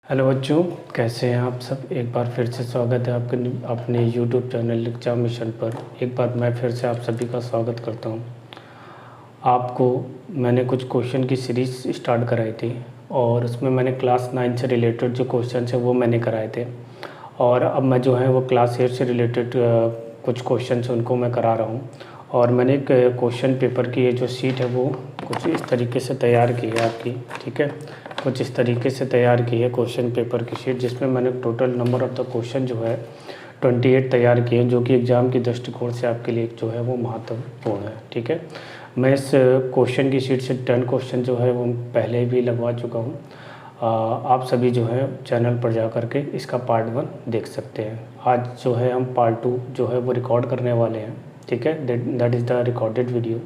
Hello बच्चों, कैसे हैं आप सब। एक बार फिर से स्वागत है आपके अपने यूट्यूब चैनल एग्जाम मिशन पर। एक बार मैं फिर से आप सभी का स्वागत करता हूं। आपको मैंने कुछ क्वेश्चन की सीरीज़ स्टार्ट कराई थी और उसमें मैंने क्लास 9 से रिलेटेड जो क्वेश्चन है वो मैंने कराए थे। और अब मैं जो है वो क्लास 8 से रिलेटेड कुछ क्वेश्चन उनको मैं करा रहा हूँ। और मैंने एक क्वेश्चन पेपर की ये जो शीट है वो कुछ इस तरीके से तैयार की है आपकी, ठीक है। कुछ इस तरीके से तैयार की है क्वेश्चन पेपर की शीट, जिसमें मैंने total number of the question जो है 28 तैयार किए हैं, जो कि एग्ज़ाम की दृष्टिकोण से आपके लिए जो है वो महत्वपूर्ण है, ठीक है। मैं इस क्वेश्चन की शीट से 10 क्वेश्चन जो है वो पहले भी लगवा चुका हूँ। आप सभी जो है चैनल पर जा कर के इसका पार्ट 1 देख सकते हैं। आज जो है हम पार्ट 2 जो है वो रिकॉर्ड करने वाले हैं, ठीक है। That is the recorded video.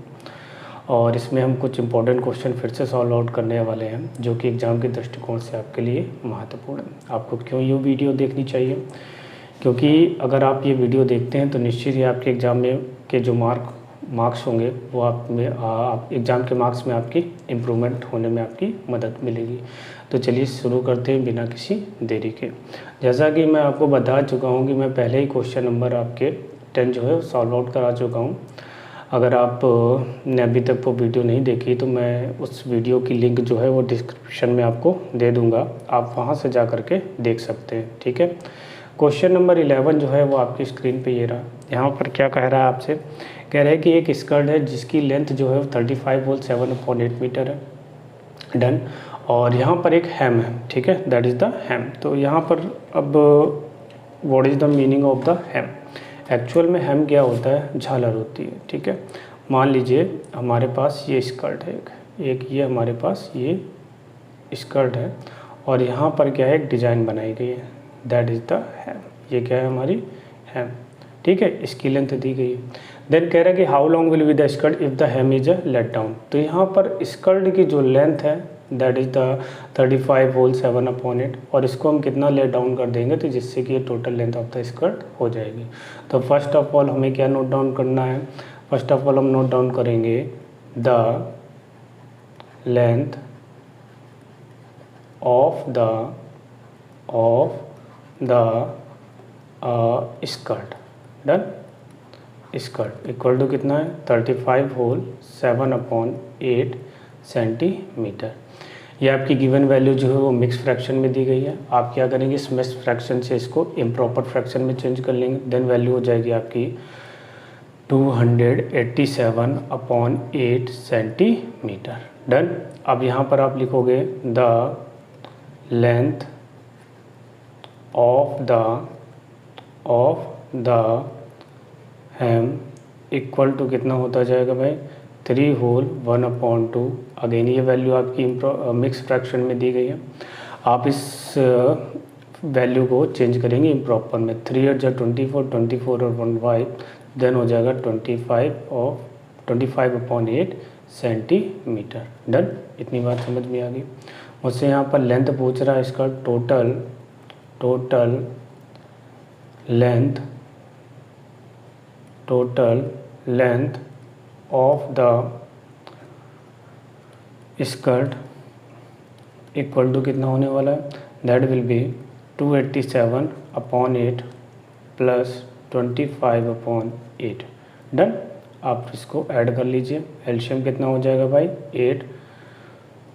और इसमें हम कुछ इंपॉर्टेंट क्वेश्चन फिर से सॉल्व आउट करने वाले हैं, जो कि एग्ज़ाम के दृष्टिकोण से आपके लिए महत्वपूर्ण है। आपको क्यों ये वीडियो देखनी चाहिए? क्योंकि अगर आप ये वीडियो देखते हैं तो निश्चित ही आपके एग्ज़ाम में के जो मार्क्स होंगे वो आप एग्ज़ाम के मार्क्स में आपकी इम्प्रूवमेंट होने में आपकी मदद मिलेगी। तो चलिए शुरू करते हैं बिना किसी देरी के। जैसा कि मैं आपको बता चुका हूँ कि मैं पहले ही क्वेश्चन नंबर आपके 10 जो है सॉल्व आउट करा चुका हूँ। अगर आप ने अभी तक वो वीडियो नहीं देखी तो मैं उस वीडियो की लिंक जो है वो डिस्क्रिप्शन में आपको दे दूँगा, आप वहाँ से जा कर के देख सकते हैं, ठीक है। क्वेश्चन नंबर 11 जो है वो आपकी स्क्रीन पे ये रहा। यहाँ पर क्या कह रहा है आपसे, कह रहा है कि एक स्कर्ट है जिसकी लेंथ जो है 35 वोल्ट 7/8 मीटर है, डन। और यहाँ पर एक हेम है, ठीक है, दैट इज़ द हेम। तो यहाँ पर अब what is the meaning of the hem. Actual में हेम क्या होता है, झालर होती है, ठीक है। मान लीजिए हमारे पास ये स्कर्ट है, एक ये हमारे पास ये स्कर्ट है और यहाँ पर क्या है, एक डिज़ाइन बनाई गई है, दैट इज़ द हेम। ये क्या है, हमारी हेम, ठीक है। इसकी लेंथ दी गई है। देन कह रहा है कि how long will be the skirt if the hem is a let down. तो यहाँ पर स्कर्ट की जो लेंथ है दैट इज़ द 35 होल 7/8, और इसको हम कितना लेट डाउन कर देंगे तो जिससे कि ये total length of the skirt हो जाएगी। तो फर्स्ट ऑफ ऑल हमें क्या नोट डाउन करना है, फर्स्ट ऑफ ऑल हम नोट डाउन करेंगे the length of the skirt, done. Skirt equal to कितना है, 35 होल 7/8 सेंटीमीटर। ये आपकी गिवन वैल्यू जो है वो मिक्स फ्रैक्शन में दी गई है। आप क्या करेंगे, इस मिक्स फ्रैक्शन से इसको इम्प्रॉपर फ्रैक्शन में चेंज कर लेंगे। देन वैल्यू हो जाएगी आपकी 287/8 सेंटीमीटर, डन। अब यहाँ पर आप लिखोगे the length of the hem equal to कितना होता जाएगा भाई, 3 होल 1/2। अगेन ये वैल्यू आपकी मिक्स फ्रैक्शन में दी गई है। आप इस वैल्यू को चेंज करेंगे इम्प्रॉपर में। 3 8 जा 24, 24 और 1 5, देन हो जाएगा 25/8 सेंटीमीटर, डन। इतनी बात समझ में आ गई। मुझसे यहाँ पर लेंथ पूछ रहा है, इसका total length of the skirt equal to कितना होने वाला है, that will be 287/8 plus 25/8, done. आप इसको ऐड कर लीजिए, एलसीएम कितना हो जाएगा भाई 8,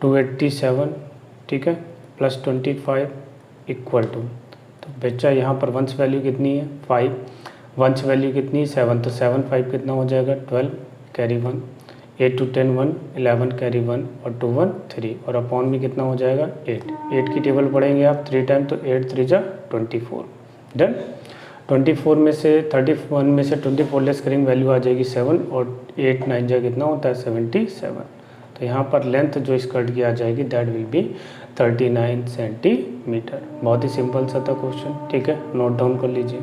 287, ठीक है, प्लस 25 इक्वल टू, तो बच्चा यहाँ पर वंस वैल्यू कितनी है 5, वंस वैल्यू कितनी है 7, तो 7 5 कितना हो जाएगा 12, कैरी 1, 8 to 10 1, 11 कैरी 1 और 2 1 3, और अपॉन में कितना हो जाएगा 8 की टेबल पढ़ेंगे आप 3 टाइम, तो 8 3 जा 24, डन। 24 में से 31 में से 24 लेस करेंगे, वैल्यू आ जाएगी 7, और 8 9 जा कितना होता है 77। तो यहाँ पर लेंथ जो स्कर्ट की आ जाएगी दैट विल बी 39 सेंटीमीटर। बहुत ही सिंपल सा था क्वेश्चन, ठीक है, नोट डाउन कर लीजिए।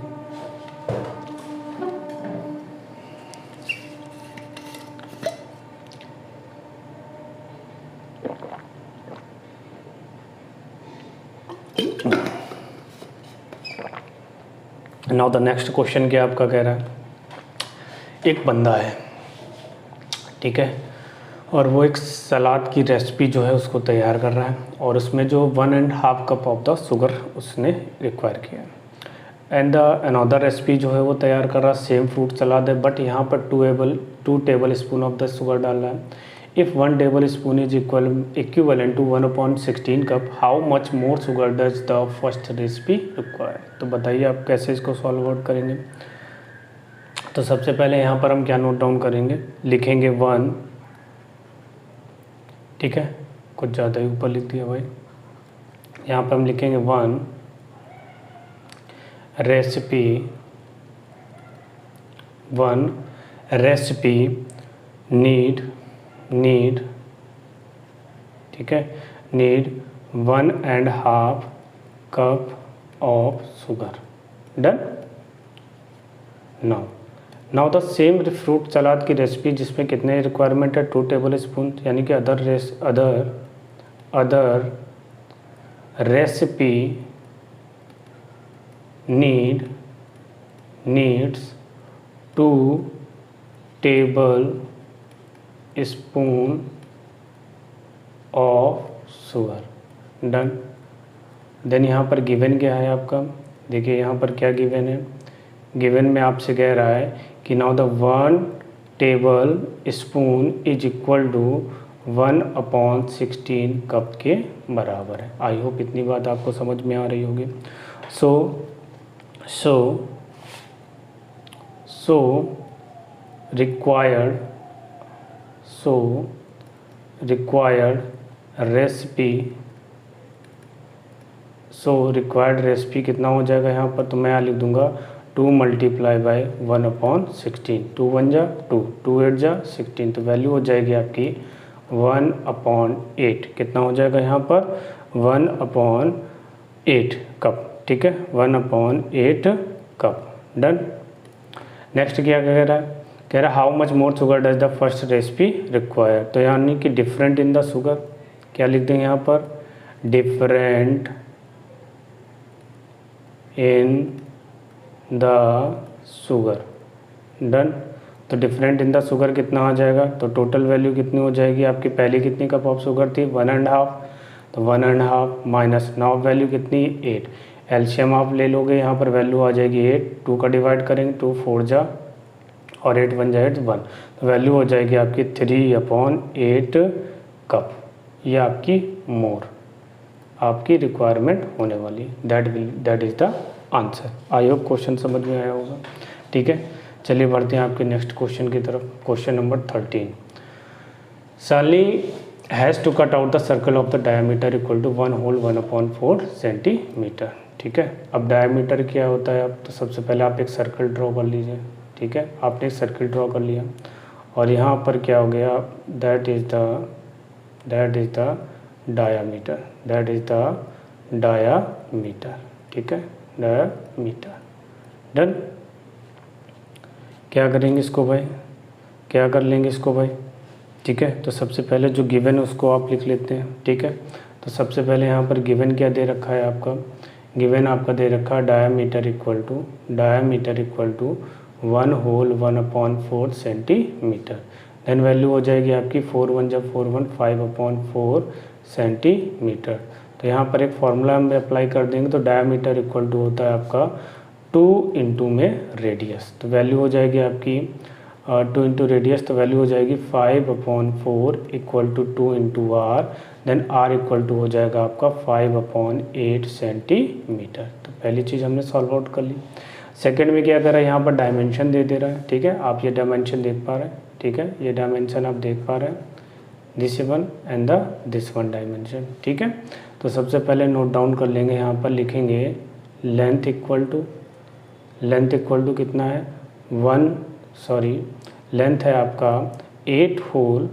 नाउ द नेक्स्ट क्वेश्चन क्या आपका कह रहा है, एक बंदा है, ठीक है, और वो एक सलाद की रेसिपी जो है उसको तैयार कर रहा है, और उसमें जो 1.5 कप ऑफ द शुगर उसने रिक्वायर किया है। एंड द अनदर रेसिपी जो है वो तैयार कर रहा है, सेम फ्रूट सलाद है, बट यहाँ पर 2 tablespoon of the sugar डाल रहा है। If 1 tablespoon is equivalent to 1/16 cup, how much more sugar does the first recipe require. तो बताइए आप कैसे इसको सॉल्व आउट करेंगे। तो सबसे पहले यहाँ पर हम क्या नोट डाउन करेंगे, लिखेंगे 1, ठीक है, कुछ ज़्यादा ही ऊपर लिख दिया भाई। यहाँ पर हम लिखेंगे 1 रेसिपी नीड, ठीक है, need 1.5 cup of sugar. Done. Now the same fruit salad की रेसिपी जिसमें कितने रिक्वायरमेंट है, 2 टेबल स्पून, यानी कि other recipe needs 2 tablespoon of sugar. Done. Then यहाँ पर गिवन क्या है आपका, देखिए यहाँ पर क्या गिवन है, गिवन में आपसे कह रहा है कि now the 1 tablespoon is equal to 1/16 cup के बराबर है। आई होप इतनी बात आपको समझ में आ रही होगी। सो रिक्वायर्ड रेसिपी कितना हो जाएगा यहाँ पर, तो मैं यहाँ लिख दूंगा 2 मल्टीप्लाई बाई 1/16, 2 1 जा 2, 2 8 जा 16, तो वैल्यू हो जाएगी आपकी 1/8। कितना हो जाएगा यहाँ पर 1/8 कप, ठीक है, 1/8 कप। डन। नेक्स्ट क्या कह रहा है, कह रहा है how much more sugar does the first recipe require. तो यानी कि डिफरेंट इन द शुगर, क्या लिख देंगे यहाँ पर, different in the sugar. Done. तो डिफरेंट इन द शुगर कितना आ जाएगा, तो टोटल वैल्यू कितनी हो जाएगी आपकी, पहले कितनी कप ऑफ शुगर थी 1.5, तो 1.5 माइनस नाउ वैल्यू कितनी 8, एलसीएम आप ले लोगे, यहाँ पर वैल्यू आ जाएगी 8, 2 का डिवाइड करेंगे 2 4 जा और 8 1 जा 8 1, तो वैल्यू हो जाएगी आपकी 3/8 कप। ये आपकी मोर आपकी रिक्वायरमेंट होने वाली, that is the answer. I hope question समझ में आया होगा। ठीक है, चलिए बढ़ते हैं आपके नेक्स्ट क्वेश्चन की तरफ। Question number 13, Sally has to cut out the circle of the diameter equal to 1 whole 1/4 centimetre. ठीक है, अब डायमीटर क्या होता है, अब तो सबसे पहले आप एक सर्कल ड्रॉ कर लीजिए। ठीक है, आपने एक सर्कल ड्रॉ कर लिया और यहाँ पर क्या हो गया, दैट इज़ द डायामीटर, ठीक है, डायामीटर। डन। क्या करेंगे इसको भाई, क्या कर लेंगे इसको भाई। ठीक है, तो सबसे पहले जो गिवन है उसको आप लिख लेते हैं। ठीक है, तो सबसे पहले यहाँ पर गिवन क्या दे रखा है आपका, गिवन आपका दे रखा है diameter equal to 1 whole 1/4 centimetre. Then value हो जाएगी आपकी 4 1 जब 4 1 5/4 सेंटीमीटर। तो यहाँ पर एक फार्मूला हम अप्लाई कर देंगे, तो डायामीटर इक्वल टू होता है आपका 2 इंटू में रेडियस, तो वैल्यू हो जाएगी आपकी 2 इंटू रेडियस, तो वैल्यू हो जाएगी 5/4 equal to 2 into R, then R equal to हो जाएगा आपका 5/8 सेंटीमीटर। तो पहली चीज़ हमने सॉल्व आउट कर ली। सेकंड में क्या कर रहा है, यहाँ पर डायमेंशन दे दे रहा है। ठीक है, आप ये डायमेंशन देख पा रहे हैं। ठीक है, ये डायमेंशन आप देख पा रहे हैं, this one and this one dimension. ठीक है, तो सबसे पहले नोट डाउन कर लेंगे, यहाँ पर लिखेंगे लेंथ इक्वल टू कितना है, लेंथ है आपका 8 होल,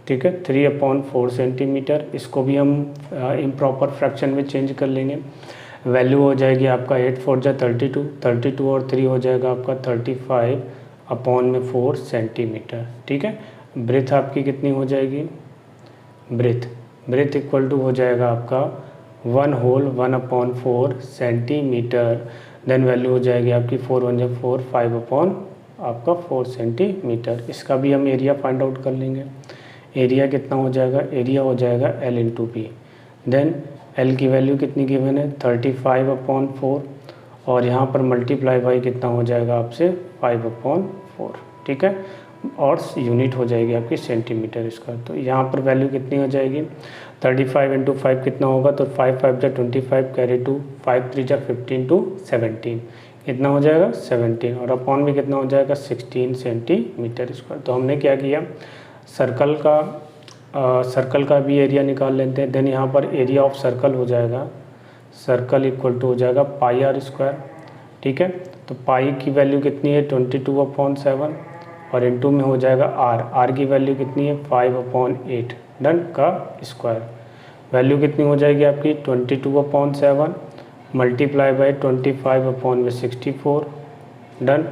ठीक है, 3/4 सेंटीमीटर। इसको भी हम इम्प्रॉपर फ्रैक्शन में चेंज कर लेंगे। वैल्यू हो जाएगी आपका 8 4 जा 32 और 3 हो जाएगा आपका 35/4 सेंटीमीटर। ठीक है, ब्रेथ आपकी कितनी हो जाएगी, ब्रेथ इक्वल टू हो जाएगा आपका 1 होल 1/4 सेंटीमीटर। देन वैल्यू हो जाएगी आपकी 4 1 जा 4 5/4 सेंटीमीटर। इसका भी हम एरिया फाइंड आउट कर लेंगे। एरिया कितना हो जाएगा, एरिया हो जाएगा L into P. Then L की वैल्यू कितनी गिवन है 35/4 और यहाँ पर मल्टीप्लाई बाई कितना हो जाएगा आपसे 5/4, ठीक है, और यूनिट हो जाएगी आपकी सेंटीमीटर स्क्वायर। तो यहाँ पर वैल्यू कितनी हो जाएगी 35 इंटू 5 कितना होगा, तो 5 5 जा 25 कैरी 2, 5 3 जा 15 टू 17 कितना हो जाएगा 17 और अपॉन में कितना हो जाएगा 16 सेंटीमीटर स्क्वायर। तो हमने क्या किया, सर्कल का भी एरिया निकाल लेते हैं। देन यहाँ पर एरिया ऑफ सर्कल हो जाएगा, सर्कल इक्वल टू हो जाएगा पाई आर स्क्वायर, ठीक है। तो पाई की वैल्यू कितनी है 22/7 और इनटू में हो जाएगा आर की वैल्यू कितनी है 5/8 डन का स्क्वायर। वैल्यू कितनी हो जाएगी आपकी 22/7 मल्टीप्लाई बाई 25/64 डन।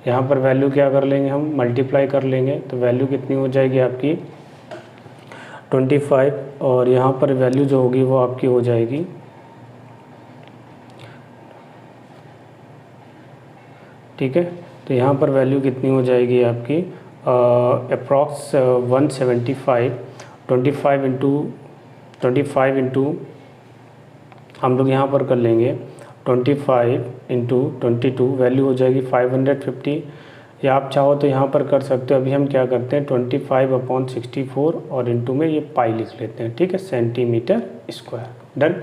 यहाँ पर वैल्यू क्या कर लेंगे हम, मल्टीप्लाई कर लेंगे, तो वैल्यू कितनी हो जाएगी आपकी 25 और यहाँ पर वैल्यू जो होगी वो आपकी हो जाएगी ठीक है। तो यहाँ पर वैल्यू कितनी हो जाएगी आपकी अप्रॉक्स 175, 25 इंटू हम लोग यहाँ पर कर लेंगे 25 इंटू 22 वैल्यू हो जाएगी 550, या आप चाहो तो यहाँ पर कर सकते हो। अभी हम क्या करते हैं 25/64 और इंटू में ये पाई लिख लेते हैं, ठीक है, सेंटीमीटर स्क्वायर डन।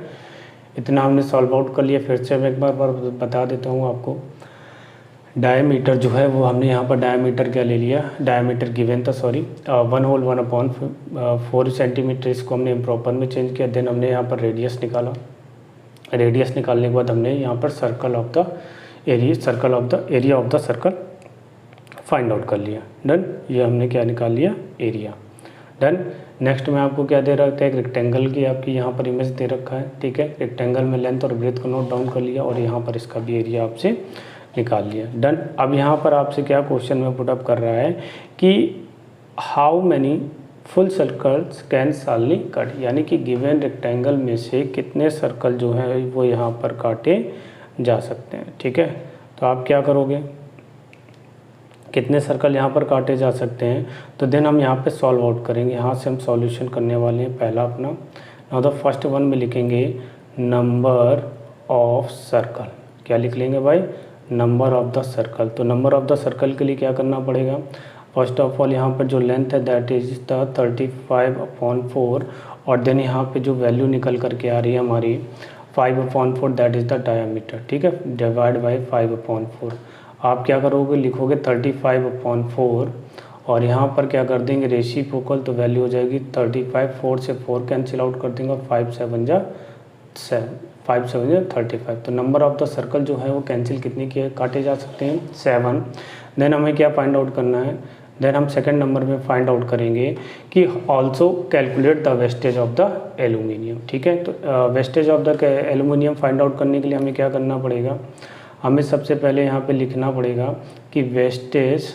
इतना हमने सॉल्व आउट कर लिया। फिर से मैं एक बार बता देता हूँ आपको। डायमीटर जो है वो हमने यहाँ पर डायमीटर क्या ले लिया, डायमीटर गिवन था, सॉरी 1/4 सेंटीमीटर, इसको हमने इम्प्रॉपर में चेंज किया। देन हमने यहाँ पर रेडियस निकाला, रेडियस निकालने के बाद हमने यहाँ पर circle of the area of the circle find out कर लिया डन। ये हमने क्या निकाल लिया, एरिया डन। नेक्स्ट में आपको क्या दे रखा है, एक रेक्टेंगल की आपकी यहाँ पर इमेज दे रखा है, ठीक है। रेक्टेंगल में लेंथ और ब्रेथ को नोट डाउन कर लिया और यहाँ पर इसका भी एरिया आपसे निकाल लिया डन। अब यहाँ पर आपसे क्या क्वेश्चन में पुटअप कर रहा है कि how many full circles can Shalini cut, यानी कि गिवन रेक्टेंगल में से कितने सर्कल जो है वो यहाँ पर काटे जा सकते हैं, ठीक है। तो आप क्या करोगे, कितने सर्कल यहाँ पर काटे जा सकते हैं, तो देन हम यहाँ पे सॉल्व आउट करेंगे। यहाँ से हम सॉल्यूशन करने वाले हैं। पहला अपना नाउ द फर्स्ट वन में लिखेंगे नंबर ऑफ सर्कल, क्या लिख लेंगे भाई, नंबर ऑफ द सर्कल। तो नंबर ऑफ द सर्कल के लिए क्या करना पड़ेगा, फर्स्ट ऑफ ऑल यहाँ पर जो लेंथ है दैट इज द 35/4 और देन यहाँ पे जो वैल्यू निकल करके आ रही है हमारी 5/4 दैट इज़ द डायमीटर, ठीक है, डिवाइड बाई 5/4। आप क्या करोगे, लिखोगे 35/4 और यहाँ पर क्या कर देंगे रेसिप्रोकल, तो वैल्यू हो जाएगी 35, 4 से 4 कैंसिल आउट कर देंगे, 5 7 जा 35। तो नंबर ऑफ द सर्कल जो है वो कैंसिल कितने के काटे जा सकते हैं 7। देन हमें क्या फाइंड आउट करना है, देन हम सेकंड नंबर में फाइंड आउट करेंगे कि also calculate the wastage of the aluminium, ठीक है। तो wastage of the aluminium find out करने के लिए हमें क्या करना पड़ेगा, हमें सबसे पहले यहाँ पे लिखना पड़ेगा कि wastage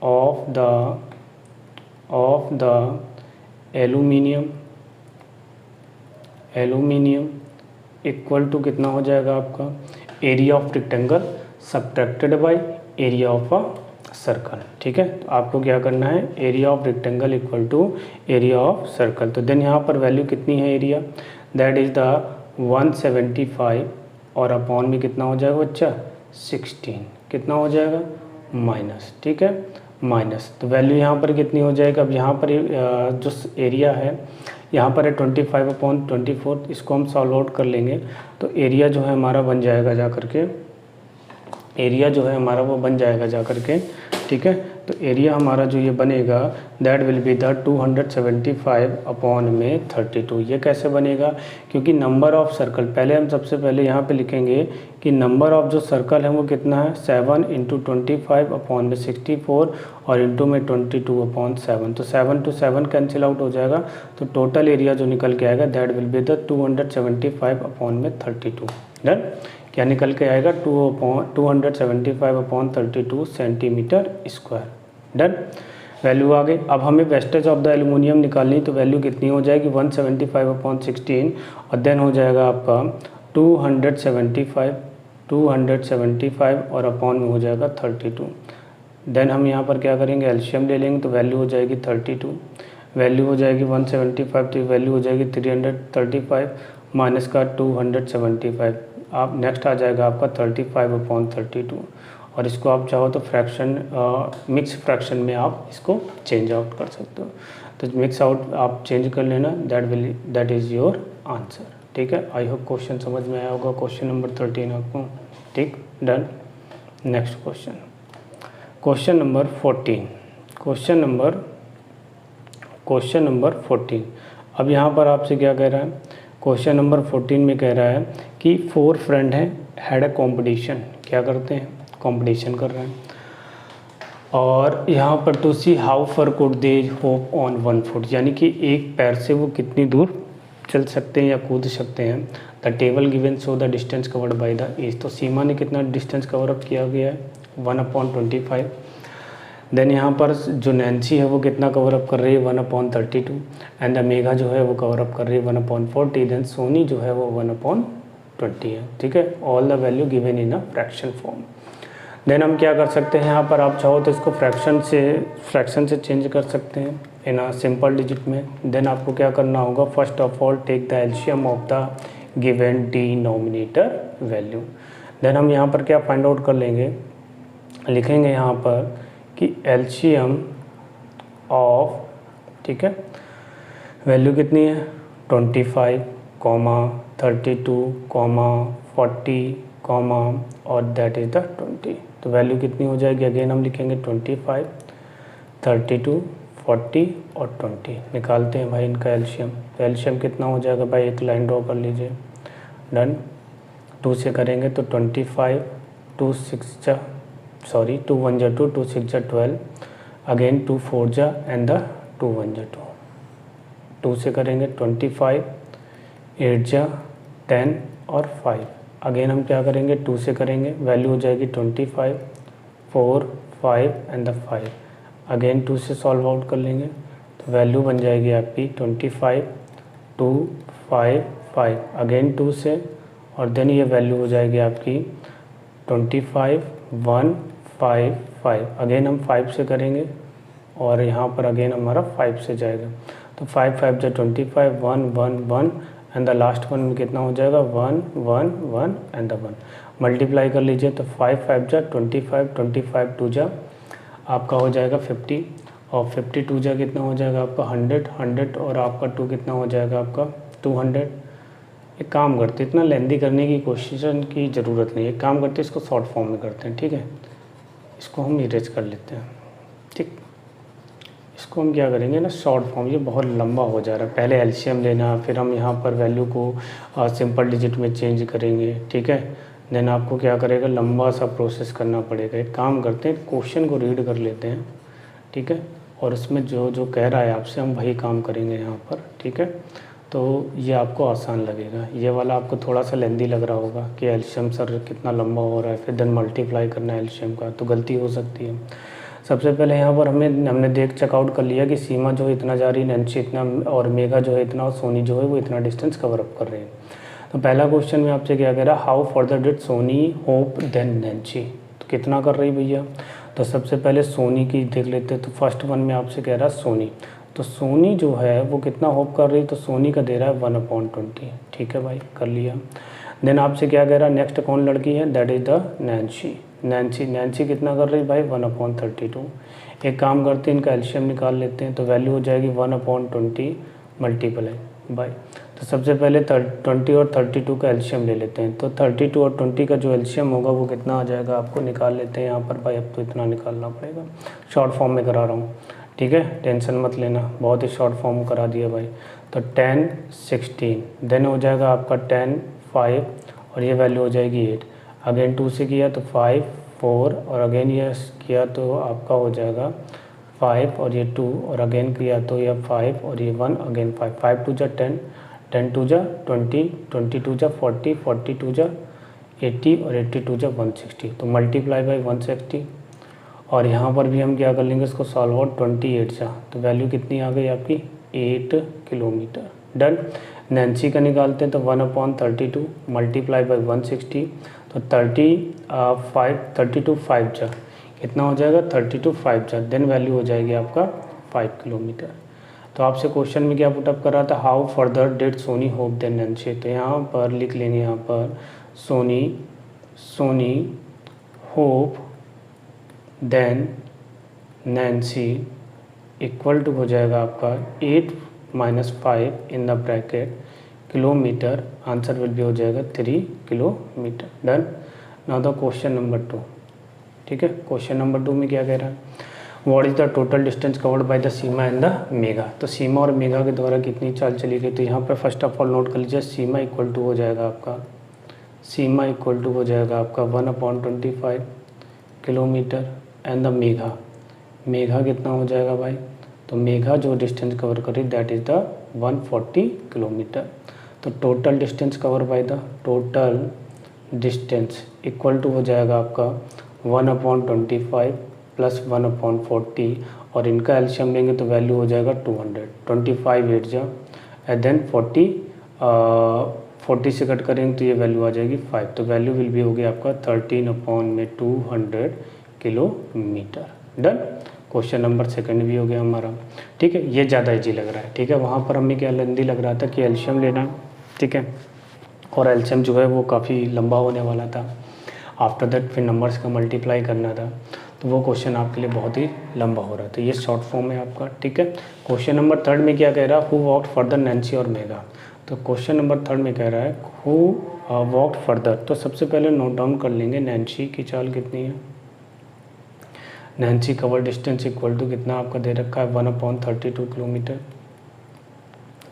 of the aluminium equal to कितना हो जाएगा आपका area of rectangle subtracted by area of a circle, ठीक है। तो आपको क्या करना है, area of rectangle equal to area of circle. तो देन यहाँ पर वैल्यू कितनी है एरिया, दैट इज़ द 175 और अपॉन में कितना हो जाएगा बच्चा 16, कितना हो जाएगा माइनस, ठीक है, माइनस। तो वैल्यू यहाँ पर कितनी हो जाएगा, अब यहाँ पर जो एरिया है यहाँ पर है 25/24, इसको हम सॉल्व आउट कर लेंगे। तो एरिया जो है हमारा बन जाएगा जा करके, एरिया जो है हमारा वो बन जाएगा जा करके, ठीक है। तो एरिया हमारा जो ये बनेगा दैट विल बी द 275/32। ये कैसे बनेगा, क्योंकि नंबर ऑफ सर्कल, पहले हम सबसे पहले यहाँ पे लिखेंगे कि नंबर ऑफ जो सर्कल है वो कितना है 7 × 25/64 और इंटू में 22/7। तो 7 to 7 कैंसिल आउट हो जाएगा, तो टोटल एरिया जो निकल के आएगा that will be the 275/32 done. क्या निकल के आएगा 275/32 सेंटीमीटर स्क्वायर डन। वैल्यू आ गई। अब हमें वेस्टेज ऑफ द एल्यूमिनियम निकालनी, तो वैल्यू कितनी हो जाएगी 175/16 और देन हो जाएगा आपका 275 और अपॉन में हो जाएगा 32 देन हम यहाँ पर क्या करेंगे, एलसीएम ले लेंगे तो वैल्यू हो जाएगी 32, वैल्यू हो जाएगी 175, तो वैल्यू हो जाएगी 335 माइनस का 275। आप नेक्स्ट आ जाएगा आपका 35/32, और इसको आप चाहो तो फ्रैक्शन मिक्स फ्रैक्शन में आप इसको चेंज आउट कर सकते हो। तो मिक्स आउट आप चेंज कर लेना, दैट इज़ योर आंसर। ठीक है, आई होप क्वेश्चन समझ में आया होगा, क्वेश्चन नंबर 13 आपको। ठीक, done. Next question, question number 14, question number 14। अब यहाँ पर आपसे क्या कह रहा है, क्वेश्चन नंबर 14 में कह रहा है कि 4 फ्रेंड हैं, हैड अ कॉम्पिटिशन, क्या करते हैं, कंपटीशन कर रहे हैं, और यहाँ पर to see how far could they hop on 1 foot, यानी कि एक पैर से वो कितनी दूर चल सकते हैं या कूद सकते हैं। The table given show the distance covered by the edge, तो सीमा ने कितना डिस्टेंस कवर अप किया गया है, 1/25। देन यहाँ पर जो नैन्सी है वो कितना कवर अप कर रही है, 1/32, एंड द मेघा जो है वो कवर अप कर रही है 1/40। देन सोनी जो है वो 1/20 है। ठीक है, all the value given in a fraction form. Then हम क्या कर सकते हैं, यहाँ पर आप चाहो तो इसको फ्रैक्शन से चेंज कर सकते हैं इन अ सिंपल डिजिट में। देन आपको क्या करना होगा, first of all take the LCM of the given denominator value. Then हम यहाँ पर क्या फाइंड आउट कर लेंगे, लिखेंगे यहाँ पर कि एलसीएम ऑफ, ठीक है, वैल्यू कितनी है 25, 32, 40, और दैट इज़ द 20। तो वैल्यू कितनी हो जाएगी, अगेन हम लिखेंगे 25, 32, 40 और 20। निकालते हैं भाई इनका एलसीएम। तो एलसीएम कितना हो जाएगा भाई, एक लाइन ड्रॉ कर लीजिए, डन। 2 से करेंगे तो 25, 2 1 जा 2, 2 6 जा 12, अगेन 2 4 जा एंड द 2 1 जा 2। 2 से करेंगे 25, 8 जा 10 और 5, अगेन हम क्या करेंगे 2 से करेंगे, वैल्यू हो जाएगी 25, 4, 5 एंड द 5, अगेन 2 से सॉल्व आउट कर लेंगे तो वैल्यू बन जाएगी आपकी 25, 2, 5, 5, अगेन 2 से, और देन ये वैल्यू हो जाएगी आपकी 25, 1, 5, 5, अगेन हम 5 से करेंगे और यहाँ पर अगेन हमारा 5 से जाएगा तो 5 5 जा 25, 1 1 1 एंड द लास्ट वन में कितना हो जाएगा 1 1 1 एंड द 1। मल्टीप्लाई कर लीजिए तो 5 5 जा 25, 25 2 जा आपका हो जाएगा 50, और 52 जा कितना हो जाएगा आपका 100 और आपका 2 कितना हो जाएगा आपका 200। एक काम करते, इतना लेंदी करने की कोशिश की ज़रूरत नहीं है, एक काम करते इसको शॉर्ट फॉर्म में करते हैं। ठीक है, इसको हम इरेज कर लेते हैं। ठीक, इसको हम क्या करेंगे ना, शॉर्ट फॉर्म, ये बहुत लंबा हो जा रहा है, पहले एलसीएम लेना, फिर हम यहाँ पर वैल्यू को सिंपल डिजिट में चेंज करेंगे। ठीक है, देन आपको क्या करेगा, लंबा सा प्रोसेस करना पड़ेगा। एक काम करते हैं, क्वेश्चन को रीड कर लेते हैं। ठीक है, और उसमें जो जो कह रहा है आपसे हम वही काम करेंगे यहाँ पर। ठीक है, तो ये आपको आसान लगेगा। ये वाला आपको थोड़ा सा लेंदी लग रहा होगा कि एलसीएम सर कितना लंबा हो रहा है, फिर देन मल्टीप्लाई करना है एलसीएम का, तो गलती हो सकती है। सबसे पहले यहाँ पर हमने देख चेकआउट कर लिया कि सीमा जो है इतना जा रही है, नैन्सी इतना, और मेघा जो है इतना, और सोनी जो है वो इतना डिस्टेंस कवर अप कर रहे हैं। तो पहला क्वेश्चन में आपसे क्या कह रहा है, how further did Sony hop than Nancy, तो कितना कर रही भैया। तो सबसे पहले सोनी की देख लेते हैं। तो फर्स्ट वन में आपसे कह रहा है सोनी, तो सोनी जो है वो कितना होप कर रही है, तो सोनी का दे रहा है 1/20। ठीक है भाई, कर लिया। देन आपसे क्या कह रहा है, नेक्स्ट कौन लड़की है, that is the Nancy. Nancy कितना कर रही है भाई, 1/32। एक काम करते हैं, इनका एलसीएम निकाल लेते हैं, तो वैल्यू हो जाएगी 1/20 मल्टीप्लाई बाई, तो सबसे पहले 20 और 32 का एलसीएम ले लेते हैं। तो 32 और 20 का जो एलसीएम होगा वो कितना आ जाएगा, आपको निकाल लेते हैं यहाँ पर भाई। अब तो इतना निकालना पड़ेगा, शॉर्ट फॉर्म में करा रहा हूँ। ठीक है, टेंशन मत लेना, बहुत ही शॉर्ट फॉर्म करा दिया भाई। तो 10 16, देन हो जाएगा आपका 10 5, और ये वैल्यू हो जाएगी 8। अगेन 2 से किया तो 5 4, और अगेन ये किया तो आपका हो जाएगा 5 और ये 2, और अगेन किया तो ये 5 और ये 1, अगेन 5 5 2 जा 10, 10 2 जा 20, 22 जा 40, 42 जा 80, और 82 जा 160। तो मल्टीप्लाई बाई 160, और यहाँ पर भी हम क्या कर लेंगे, इसको सॉल्व आउट 28 जा, तो वैल्यू कितनी आ गई आपकी 8 किलोमीटर। डन। नैन्सी का निकालते हैं, तो 1/32 मल्टीप्लाई बाई 160, तो 32 5 जा, कितना हो जाएगा 32 5 जा, देन वैल्यू हो जाएगी आपका 5 किलोमीटर। तो आपसे क्वेश्चन में क्या पुटअप कर रहा था, how further did Sony hop than Nancy. तो यहाँ पर लिख लेंगे, यहाँ पर Sony hop than Nancy equal to हो जाएगा आपका 8 - 5 in the bracket kilometre, answer will भी हो जाएगा 3 kilometre. Done. Now the question number 2। ठीक है, क्वेश्चन नंबर 2 में क्या कह रहा है, what is the total distance covered by the Seema and the mega. तो सीमा और मेगा के द्वारा कितनी चाल चली गई। तो यहाँ पर फर्स्ट ऑफ ऑल नोट कर लीजिए, सीमा इक्वल टू हो जाएगा आपका 1/25 किलोमीटर एंड द मेगा कितना हो जाएगा भाई। तो मेगा जो डिस्टेंस कवर करी दैट इज़ द 140 किलोमीटर। तो total distance cover by the total distance equal to हो जाएगा आपका 1/25 प्लस 1/40 और इनका एलसीएम लेंगे तो वैल्यू हो जाएगा 200। 25 8 जा एंड देन 40 से कट करेंगे तो ये वैल्यू आ जाएगी 5। तो वैल्यू विल भी होगी आपका 13/200 किलोमीटर। डन। क्वेश्चन नंबर 2 भी हो गया हमारा। ठीक है, ये ज़्यादा इजी लग रहा है। ठीक है, वहाँ पर हमें क्या लेंदी लग रहा था कि एलसीएम लेना है। ठीक है, और एलसीएम जो है वो काफ़ी लंबा होने वाला था। आफ्टर दैट फिर नंबर्स का मल्टीप्लाई करना था, तो वो क्वेश्चन आपके लिए बहुत ही लंबा हो रहा था। ये शॉर्ट फॉर्म है आपका। ठीक है, क्वेश्चन नंबर 3 में क्या कह रहा है, हु वॉक्ड फर्दर नैन्सी और मेगा। तो क्वेश्चन नंबर 3 में कह रहा है हु वॉक्ड फर्दर। तो सबसे पहले नोट डाउन कर लेंगे नैन्सी की चाल कितनी है। Nancy cover distance equal to कितना आपका दे रखा है 1/32 किलोमीटर।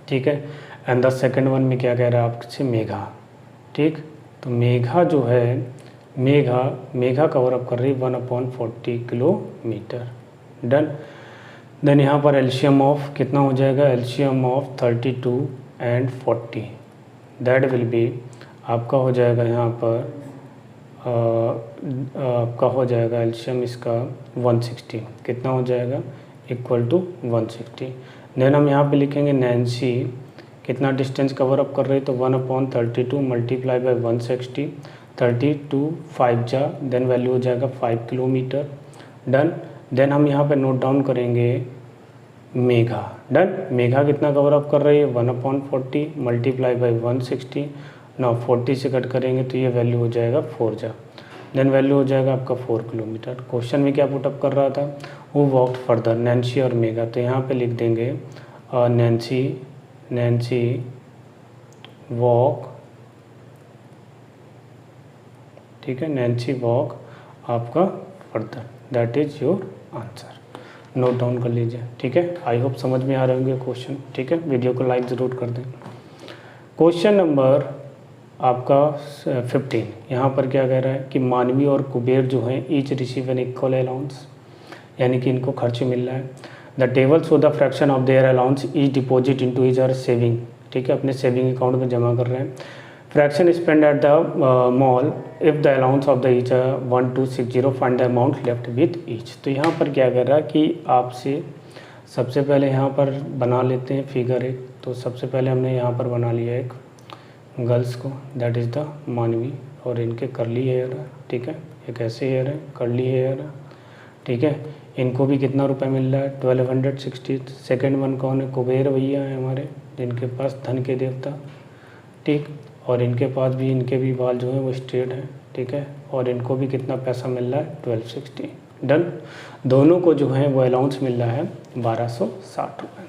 ठीक है, एंड द सेकेंड वन में क्या कह रहा है आपसे मेगा। ठीक, तो मेगा जो है मेगा कवर अप कर रही है 1/40 किलोमीटर। डन। देन यहाँ पर एलसीएम ऑफ कितना हो जाएगा, LCM of 32 and 40 that will B आपका हो जाएगा यहाँ पर आपका हो जाएगा एलसीएम इसका 160 कितना हो जाएगा इक्वल टू 160। देन हम यहाँ पे लिखेंगे नैन्सी कितना डिस्टेंस कवर अप कर रही है, तो 1/32 मल्टीप्लाई बाई 160 32 5 जा देन वैल्यू हो जाएगा 5 किलोमीटर। डन। देन हम यहाँ पे नोट डाउन करेंगे मेगा। डन। मेगा कितना कवर अप कर रही है 1/40 मल्टीप्लाई बाई 160। ना 40 से कट करेंगे तो ये वैल्यू हो जाएगा 4 जा देन वैल्यू हो जाएगा आपका 4 किलोमीटर। क्वेश्चन में क्या पुटअप कर रहा था, हु वॉक्ड फर्दर नैन्सी और मेगा। तो यहाँ पे लिख देंगे नैन्सी वॉक। ठीक है, नैन्सी वॉक आपका further that is your answer. Note down कर लीजिए। ठीक है, आई होप समझ में आ रहे होंगे क्वेश्चन। ठीक है, वीडियो को लाइक ज़रूर कर दें। क्वेश्चन नंबर आपका 15 यहाँ पर क्या कह रहा है कि मानवी और कुबेर जो हैं each receive an equal allowance, यानी कि इनको खर्च मिल रहा है। The table show the fraction of their allowance each deposit into each are saving. ठीक है, अपने सेविंग अकाउंट में जमा कर रहे हैं। Fraction spend at the mall if the allowance of the each 1260 find the amount left with each. तो यहाँ पर क्या कर रहा है कि आपसे सबसे पहले यहाँ पर बना लेते हैं फिगर एक। तो सबसे पहले हमने यहाँ पर बना लिया एक गर्ल्स को दैट इज़ द मानवी और इनके करली हेयर है। ठीक है, एक ऐसे हेयर है करली हेयर है। ठीक है, इनको भी कितना रुपए मिल रहा है 1260। सेकेंड वन कौन है, कुबेर भैया हैं हमारे जिनके पास धन के देवता। ठीक, और इनके पास भी इनके भी बाल जो हैं वो स्ट्रेट हैं। ठीक है, और इनको भी कितना पैसा मिल रहा है 1260। डन। दोनों को जो है वो अलाउंस मिल रहा है 1260 रुपये।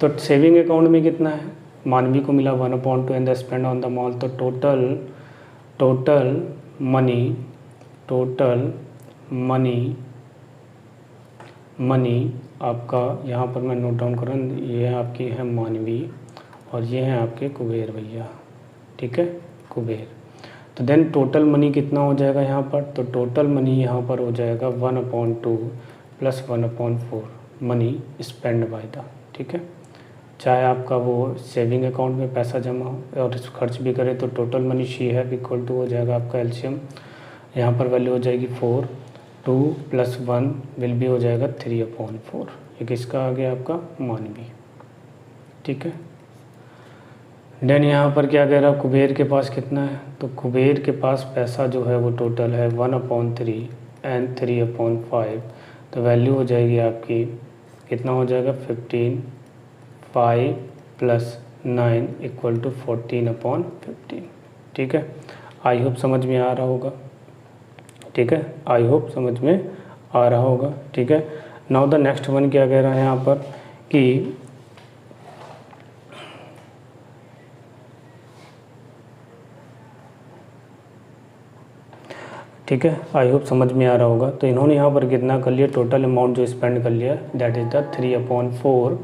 तो सेविंग अकाउंट में कितना है, मानवी को मिला 1/2 and the spend on the mall. तो टोटल मनी आपका यहाँ पर मैं नोट डाउन कर रहा हूँ, ये आपकी है मानवी और ये हैं आपके कुबेर भैया। ठीक है, कुबेर। तो देन टोटल मनी कितना हो जाएगा यहाँ पर, तो टोटल मनी यहाँ पर हो जाएगा 1/2 plus 1/4 money spend by the. ठीक है, चाहे आपका वो सेविंग अकाउंट में पैसा जमा हो और खर्च भी करे तो टोटल मनी शी है इक्वल टू हो जाएगा आपका एलसीएम। यहाँ पर वैल्यू हो जाएगी 4 2 + 1 विल भी हो जाएगा 3/4। ये किसका आ गया आपका मानवी। ठीक है, देन यहाँ पर क्या कह रहा कुबेर के पास कितना है, तो कुबेर के पास पैसा जो है वो टोटल है 1/3 एंड 3/5, तो वैल्यू हो जाएगी आपकी कितना हो जाएगा 15, 5 + 9 = 14/15। ठीक है, आई होप समझ में आ रहा होगा। ठीक है, आई होप समझ में आ रहा होगा। ठीक है, नाउ द नेक्स्ट वन क्या कह रहा है यहाँ पर कि ठीक है, आई होप समझ में आ रहा होगा। तो इन्होंने यहाँ पर कितना कर लिया, टोटल अमाउंट जो स्पेंड कर लिया दैट इज़ द 3/4।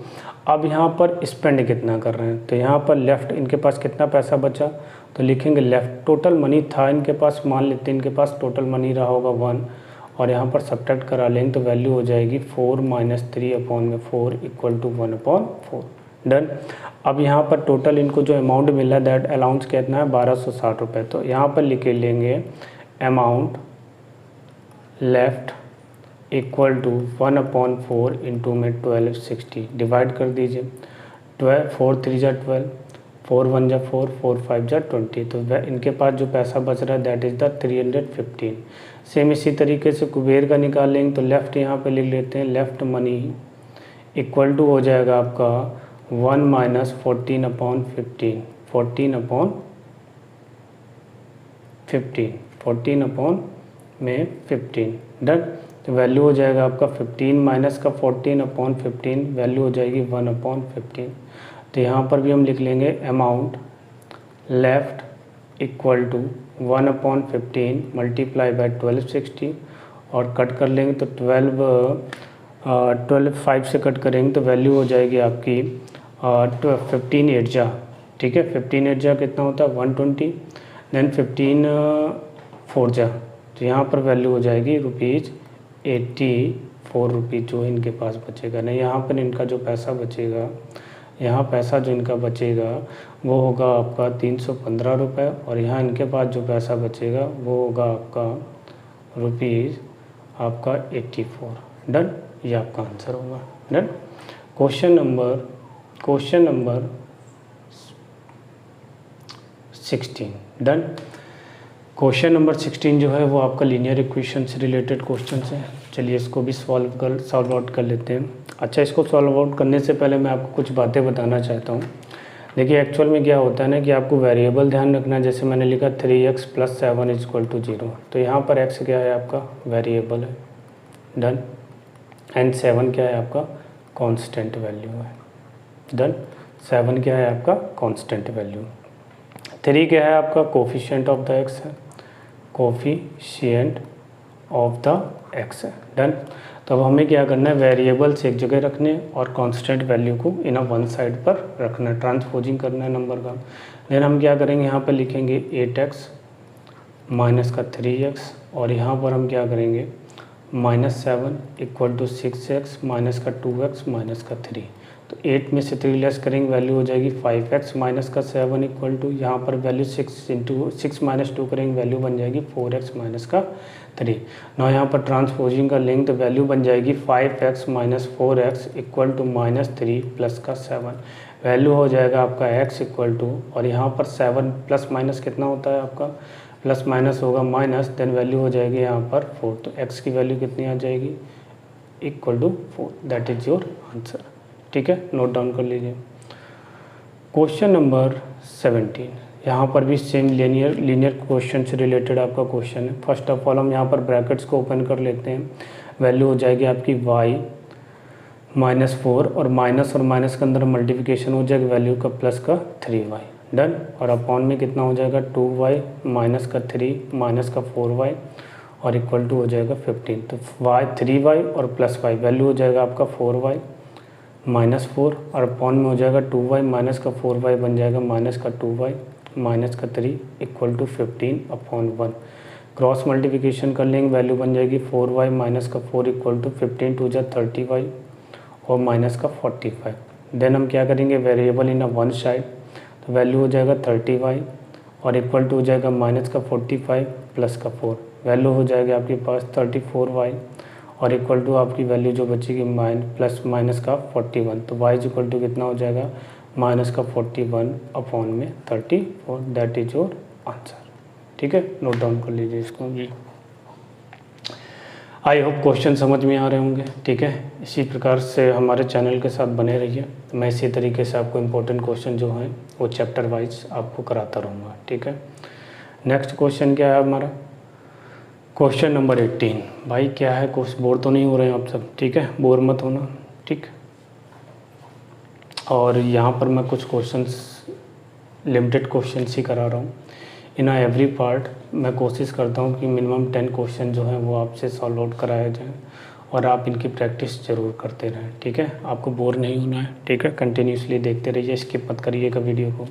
अब यहाँ पर स्पेंड कितना कर रहे हैं, तो यहाँ पर लेफ़्ट इनके पास कितना पैसा बचा, तो लिखेंगे लेफ़्ट टोटल मनी था इनके पास, मान लेते हैं इनके पास टोटल मनी रहा होगा 1, और यहाँ पर सब्ट्रैक्ट करा लेंगे तो वैल्यू हो जाएगी 4 - 3/4 = 1/4। डन। अब यहाँ पर टोटल इनको जो अमाउंट मिला दैट अलाउंस कितना है 1260 रुपये। तो यहाँ पर लिख लेंगे amount left equal to 1/4 into में 1260 डिवाइड कर दीजिए। 4 3 जा 12, 4 1 जा 4, 4 5 जा 20। तो इनके पास जो पैसा बच रहा है दैट इज़ द 315। सेम इसी तरीके से कुबेर का निकाल लेंगे तो लेफ़्ट यहाँ पे लिख लेते हैं लेफ़्ट मनी इक्वल टू हो जाएगा आपका 1 - 14/15, 14/15 डन। तो वैल्यू हो जाएगा आपका 15 - का 14/15 वैल्यू हो जाएगी 1/15। तो यहाँ पर भी हम लिख लेंगे amount left equal to 1/15 multiply by 1260 और कट कर लेंगे तो 12 5 से कट करेंगे तो वैल्यू हो जाएगी आपकी 15 8 जा। ठीक है, 15 8 जा कितना होता है 120, देन 15 4 जा, तो यहाँ पर वैल्यू हो जाएगी ₹84 जो इनके पास बचेगा। नहीं, यहाँ पर इनका जो पैसा बचेगा, यहाँ पैसा जो इनका बचेगा वो होगा आपका 315 रुपये, और यहाँ इनके पास जो पैसा बचेगा वो होगा आपका ₹84। डन, ये आपका आंसर होगा। Done. Question number 16। Done. Question number 16 जो है वो आपका लीनियर इक्वेशन से रिलेटेड क्वेश्चन है। चलिए इसको भी सॉल्व आउट कर लेते हैं। अच्छा, इसको सॉल्व आउट करने से पहले मैं आपको कुछ बातें बताना चाहता हूँ। देखिए एक्चुअल में क्या होता है ना कि आपको वेरिएबल ध्यान रखना है। जैसे मैंने लिखा 3x + 7 = 0, तो यहाँ पर x क्या है आपका वेरिएबल है। डन। एंड 7 क्या है आपका कांस्टेंट वैल्यू है। डन। 7 क्या है आपका कांस्टेंट वैल्यू। 3 क्या है आपका कोफिशिएंट ऑफ द x है, कोफिशिएंट ऑफ द x है। डन। तो अब हमें क्या करना है, वेरिएबल्स एक जगह रखने और कांस्टेंट वैल्यू को इन वन साइड पर रखना है, ट्रांसपोजिंग करना है नंबर का। देन हम क्या करेंगे, यहाँ पर लिखेंगे 8x माइनस का 3x, और यहाँ पर हम क्या करेंगे -7 = 6x माइनस का 2x माइनस का 3। तो 8 में से 3 लेस करेंगे वैल्यू हो जाएगी 5x माइनस का 7 इक्वल टू, यहाँ पर वैल्यू 6 × 6 - 2 करेंगे वैल्यू बन जाएगी 4x माइनस का 3। ना यहाँ पर ट्रांसपोजिंग का लेंगे तो वैल्यू बन जाएगी 5x minus 4x equal to -3 plus का 7। वैल्यू हो जाएगा आपका x इक्वल टू, और यहाँ पर 7 प्लस माइनस कितना होता है आपका प्लस माइनस होगा माइनस, देन वैल्यू हो जाएगी यहाँ पर 4। तो x की वैल्यू कितनी आ जाएगी equal to 4। That is your answer. ठीक है, नोट डाउन कर लीजिए। क्वेश्चन नंबर 17, यहाँ पर भी सेम लीनियर क्वेश्चन से रिलेटेड आपका क्वेश्चन है। फर्स्ट ऑफ ऑल हम यहाँ पर ब्रैकेट्स को ओपन कर लेते हैं। वैल्यू हो जाएगी आपकी y -4, और माइनस के अंदर मल्टीप्लिकेशन हो जाएगा वैल्यू का प्लस का 3y। डन। और अपॉन में कितना हो जाएगा 2y माइनस का 3 माइनस का 4y और इक्वल टू हो जाएगा 15। तो 3y और प्लस y वैल्यू हो जाएगा आपका 4y -4, और अपॉन में हो जाएगा 2y माइनस का 4y बन जाएगा माइनस का 2y माइनस का 3 इक्वल टू 15/1। क्रॉस मल्टीप्लिकेशन कर लेंगे वैल्यू बन जाएगी 4y माइनस का 4 इक्वल टू 15 2 जा 30y और माइनस का 45। देन हम क्या करेंगे वेरिएबल इन वन साइड, तो वैल्यू हो जाएगा 30y और इक्वल टू हो जाएगा माइनस का 45 प्लस का 4। वैल्यू हो जाएगा आपके पास 34y और इक्वल टू आपकी वैल्यू जो बचेगी प्लस माइनस का 41। तो y इक्वल टू कितना हो जाएगा माइनस का 41 अपॉन में 34। That is your answer. ठीक है, नोट डाउन कर लीजिए इसको जी। आई होप क्वेश्चन समझ में आ रहे होंगे। ठीक है, इसी प्रकार से हमारे चैनल के साथ बने रहिए। मैं इसी तरीके से आपको इम्पोर्टेंट क्वेश्चन जो हैं वो चैप्टर वाइज आपको कराता रहूँगा। ठीक है, नेक्स्ट क्वेश्चन क्या है हमारा, क्वेश्चन नंबर 18। भाई क्या है, क्वेश्चन बोर तो नहीं हो रहे हैं आप सब? ठीक है, बोर मत होना। ठीक, और यहाँ पर मैं कुछ क्वेश्चंस, लिमिटेड क्वेश्चंस ही करा रहा हूँ। इन एवरी पार्ट मैं कोशिश करता हूँ कि मिनिमम 10 क्वेश्चन जो हैं वो आपसे सॉल्व आउट कराए जाएँ और आप इनकी प्रैक्टिस ज़रूर करते रहें। ठीक है, आपको बोर नहीं होना है। ठीक है, कंटिन्यूसली देखते रहिए, स्किप मत करिएगा वीडियो को।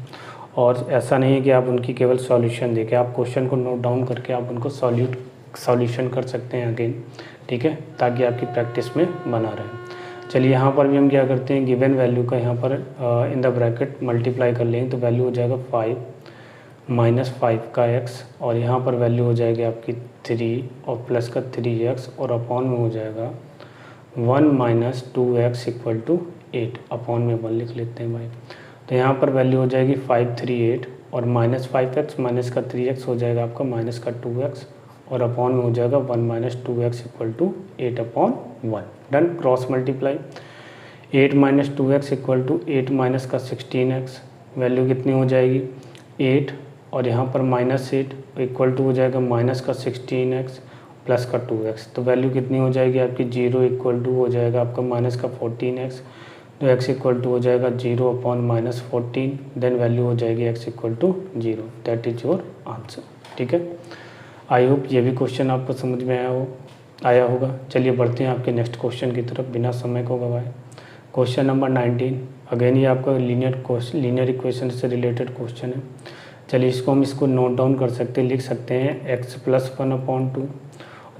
और ऐसा नहीं है कि आप उनकी केवल सॉल्यूशन देखें, आप क्वेश्चन को नोट डाउन करके आप उनको सॉल्यूशन कर सकते हैं अगेन। ठीक है, ताकि आपकी प्रैक्टिस में बना रहे। चलिए, यहाँ पर भी हम क्या करते हैं, गिवन वैल्यू का यहाँ पर इन द ब्रैकेट मल्टीप्लाई कर लेंगे तो वैल्यू हो जाएगा 5 -5 का x, और यहाँ पर वैल्यू हो जाएगी आपकी 3 और प्लस का 3x, और अपॉन में हो जाएगा 1 - 2x = 8। अपॉन में 1 लिख लेते हैं भाई। तो यहाँ पर वैल्यू हो जाएगी 538, और -5x माइनस का 3x हो जाएगा आपका माइनस का 2x, और अपॉन में हो जाएगा 1 - 2x = 8/1। Done, cross multiply. 8 - 2x = 8 minus का 16x, वैल्यू कितनी हो जाएगी 8, और यहाँ पर -8 इक्वल टू हो जाएगा माइनस का 16x प्लस का 2x। तो वैल्यू कितनी हो जाएगी आपकी 0 इक्वल टू हो जाएगा आपका माइनस का 14x। तो x इक्वल टू हो जाएगा 0/-14, देन वैल्यू हो जाएगी x = 0। That is your answer. ठीक है, आई होप ये भी क्वेश्चन आपको समझ में आया होगा। चलिए बढ़ते हैं आपके नेक्स्ट क्वेश्चन की तरफ बिना समय को गवाए। क्वेश्चन नंबर 19, अगेन ये आपका लीनियर इक्वेशन से रिलेटेड क्वेश्चन है। चलिए इसको नोट डाउन कर सकते हैं, लिख सकते हैं x + 1/2,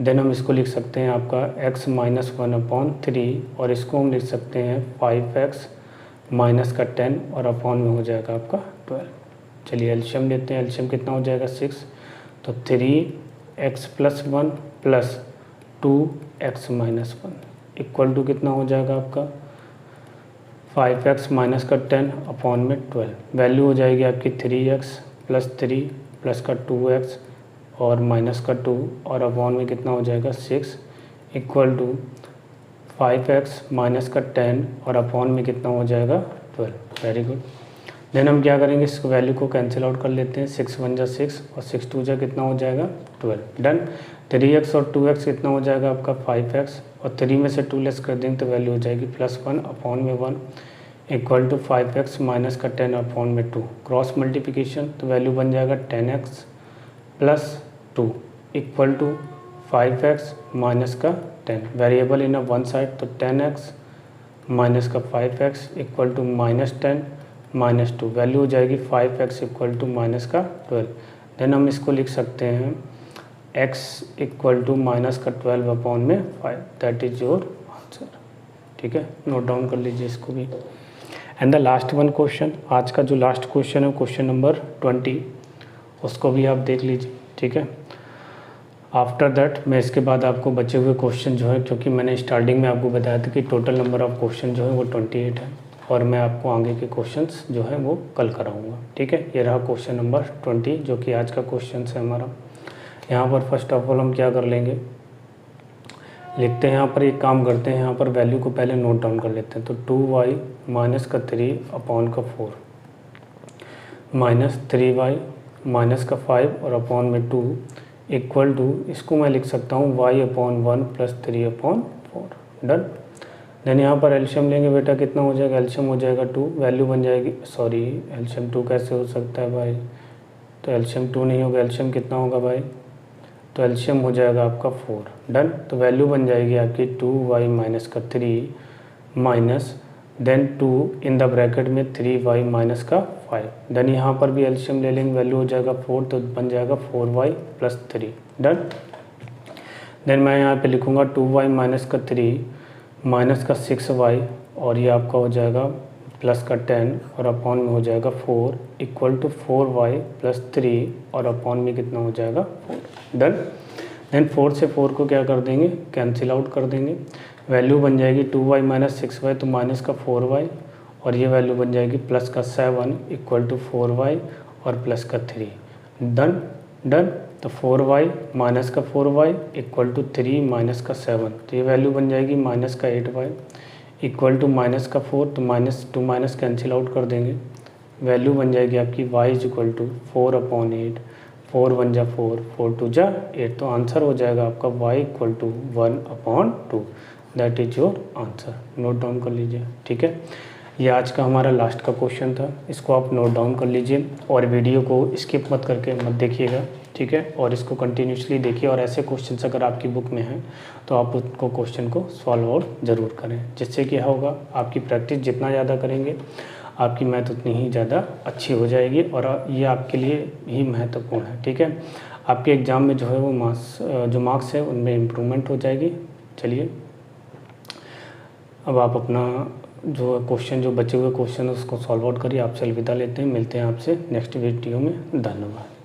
देन हम इसको लिख सकते हैं आपका x - 1/3, और इसको हम लिख सकते हैं 5x माइनस का 10, और अपॉन में हो जाएगा आपका 12। चलिए एलसीएम लेते हैं, एलसीएम कितना हो जाएगा 6, तो 3x + 1 + 2x - 1 इक्वल टू कितना हो जाएगा आपका 5x माइनस का 10 अपॉन में 12। वैल्यू हो जाएगी आपकी 3x + 3 प्लस का 2x और माइनस का 2, और अपॉन में कितना हो जाएगा 6 इक्वल टू 5x माइनस का 10 और अपॉन में कितना हो जाएगा 12। Very good. देन हम क्या करेंगे, इस वैल्यू को कैंसिल आउट कर लेते हैं। 6 × 1 = 6 और 6 × 2 = कितना हो जाएगा 12। डन। 3x और 2x कितना हो जाएगा आपका 5x, और 3 में से 2 लेस कर देंगे तो वैल्यू हो जाएगी +1 अपॉन में 1 इक्वल टू 5x माइनस का 10 अपॉन में 2। क्रॉस मल्टीप्लिकेशन, तो वैल्यू बन जाएगा 10x + 2 equal to 5x minus का 10। वेरिएबल इन वन साइड, तो 10x माइनस का 5x इक्वल टू -10 - 2। वैल्यू हो जाएगी 5x इक्वल टू माइनस का 12। देन हम इसको लिख सकते हैं x इक्वल टू माइनस का 12 अपॉन में 5। That is your answer. ठीक है, नोट डाउन कर लीजिए इसको भी। And the last one question, आज का जो लास्ट क्वेश्चन है क्वेश्चन नंबर 20, उसको भी आप देख लीजिए। ठीक है, आफ्टर दैट मैं इसके बाद आपको बचे हुए क्वेश्चन जो है, क्योंकि मैंने स्टार्टिंग में आपको बताया था कि टोटल नंबर ऑफ क्वेश्चन जो है वो 28 है, और मैं आपको आगे के क्वेश्चंस जो है वो कल कराऊंगा। ठीक है, ये रहा क्वेश्चन नंबर 20 जो कि आज का क्वेश्चन है हमारा। यहाँ पर फर्स्ट ऑफ ऑल हम क्या कर लेंगे, लिखते हैं यहाँ पर, एक काम करते हैं, यहाँ पर वैल्यू को पहले नोट डाउन कर लेते हैं। तो 2y माइनस का 3 अपॉन का 4 माइनस 3y माइनस का 5 और अपॉन में 2 इक्वल टू, इसको मैं लिख सकता हूँ y/1 + 3/4। डन। देन यहाँ पर एलसीएम लेंगे बेटा, कितना हो जाएगा, एलसीएम हो जाएगा 2, वैल्यू बन जाएगी, सॉरी एलसीएम 2 कैसे हो सकता है भाई, तो एलसीएम 2 नहीं होगा, एलसीएम कितना होगा भाई, तो एलसीएम हो जाएगा आपका 4। डन। तो वैल्यू बन जाएगी आपकी 2y माइनस का 3 minus then 2 in the bracket में 3y माइनस का 5। देन यहाँ पर भी एलसीएम ले लेंगे, वैल्यू हो जाएगा 4, तो बन जाएगा 4y + 3। डन। देन मैं यहाँ पे लिखूँगा 2y माइनस का 3 माइनस का 6y, और ये आपका हो जाएगा प्लस का 10 और अपॉन में हो जाएगा 4 इक्वल टू 4y + 3 और अपॉन में कितना हो जाएगा 4। डन। देन 4 से 4 को क्या कर देंगे, कैंसिल आउट कर देंगे। वैल्यू बन जाएगी 2y माइनस 6y, तो माइनस का 4y, और ये वैल्यू बन जाएगी प्लस का 7 इक्वल टू 4y और प्लस का 3। डन। डन। तो 4y माइनस का 4y इक्वल टू 3 माइनस का 7, तो ये वैल्यू बन जाएगी माइनस का 8y इक्वल टू माइनस का 4, तो minus two minus cancel out कर देंगे, वैल्यू बन जाएगी आपकी y इज इक्वल टू 4/8, 4 1 जा 4, 4 2 जा 8, तो आंसर हो जाएगा आपका y equal to 1/2। That is your answer. Note down कर लीजिए, ठीक है। ये आज का हमारा लास्ट का क्वेश्चन था, इसको आप नोट डाउन कर लीजिए और वीडियो को स्किप मत करके मत देखिएगा, ठीक है। और इसको कंटिन्यूसली देखिए और ऐसे क्वेश्चंस अगर आपकी बुक में हैं तो आप उसको क्वेश्चन को सॉल्व और ज़रूर करें, जिससे क्या होगा, आपकी प्रैक्टिस जितना ज़्यादा करेंगे आपकी मैथ उतनी ही ज़्यादा अच्छी हो जाएगी और ये आपके लिए ही महत्वपूर्ण है, ठीक है। आपके एग्ज़ाम में जो है वो मार्क्स है उनमें इम्प्रूवमेंट हो जाएगी। चलिए अब आप अपना जो क्वेश्चन, जो बचे हुए क्वेश्चन है उसको सॉल्व आउट करिए। आपसे अलविदा लेते हैं, मिलते हैं आपसे नेक्स्ट वीडियो में। धन्यवाद।